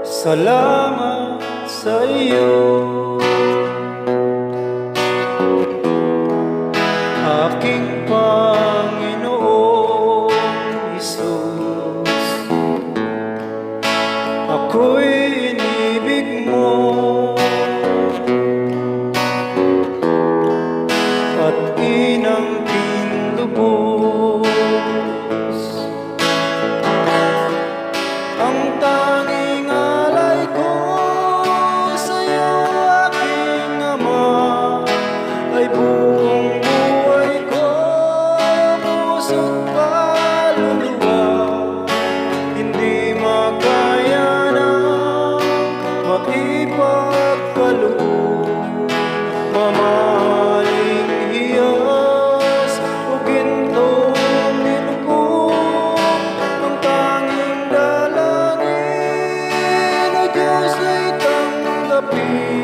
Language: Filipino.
Salamat sa iyo, aking Panginoong Hesus. Ako'y inibig mo at inangkin lubos. Ang tanging alay ko sa'yo, aking Ama, ay buong buhay ko, puso't kaluluwa. Hindi makaya ng maipagkaloob, mamahaling hiyas o gintong nilugod. Ang tanging dalangin, O Diyos, ay tanggapin